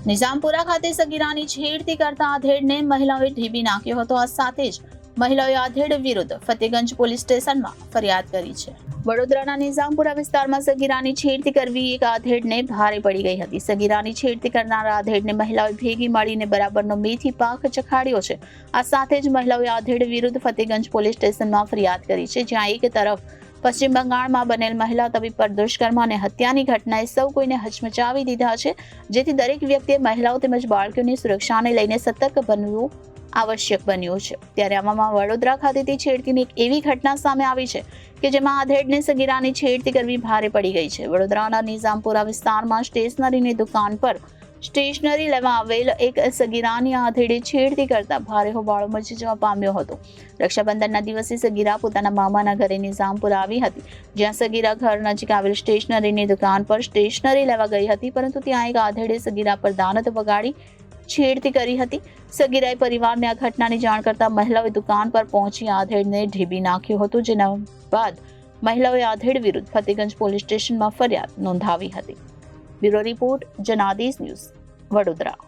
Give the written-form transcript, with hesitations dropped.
નિઝામપુરા ખાતે સગીરાની છેડતી કરતા આધેડને મહિલાઓએ ઢીબી નાખ્યો હતો. આ સાથે જ મહિલાઓએ આધેડ વિરુદ્ધ ફતેગંજ પોલીસ સ્ટેશનમાં ફરિયાદ કરી છે. વડોદરાના નિઝામપુરા વિસ્તારમાં સગીરાની છેડતી કરવી એક આધેડને ભારે પડી ગઈ હતી. સગીરાની છેડતી કરનારા આધેડને મહિલાઓએ ભેગી મળીને બરાબરનો મેથી પાક ચખાડ્યો છે. આ સાથે જ મહિલાઓએ આધેડ વિરુદ્ધ ફતેગંજ પોલીસ સ્ટેશનમાં ફરિયાદ કરી છે, જ્યાં એક તરફ પશ્ચિમ બંગાળમાં બનેલ મહિલા તબીબ પર દુષ્કર્મ અને હત્યાની ઘટનાએ સૌ કોઈને હચમચાવી દીધા છે, જેથી દરેક વ્યક્તિએ મહિલાઓ તેમજ બાળકોની સુરક્ષાને લઈને સતર્ક બનવું આવશ્યક બન્યું છે. ત્યારે આવામાં વડોદરા ખાતેથી છેડતીની એક એવી ઘટના સામે આવી છે કે જેમાં આધેડને સગીરાની છેડતી કરવી ભારે પડી ગઈ છે. વડોદરાના નિઝામપુરા વિસ્તારમાં સ્ટેશનરીની દુકાન પર સ્ટેશનરી લેવા આવેલ એક સગીરાની આધેડે છેડતી કરતા ભારે હોબાળો મચી જવા પામ્યો હતો. રક્ષાબંધનના દિવસે સગીરા પોતાના મામાના ઘરે નિઝામપુરા આવી હતી, જ્યાં સગીરા ઘર નજીક આવેલ સ્ટેશનરીની દુકાન પર સ્ટેશનરી લેવા ગઈ હતી, પરંતુ ત્યાં એક આધેડે સગીરા પર દાનત વગાડી છેડતી કરી હતી. સગીરાએ પરિવારને આ ઘટનાની જાણ કરતા મહિલાઓએ દુકાન પર પહોંચી આધેડને ઢીબી નાખ્યો હતો, જેના બાદ મહિલાઓએ આધેડ વિરુદ્ધ ફતેગંજ પોલીસ સ્ટેશનમાં ફરિયાદ નોંધાવી હતી. Bureau report, Janadesh news, Vadodara.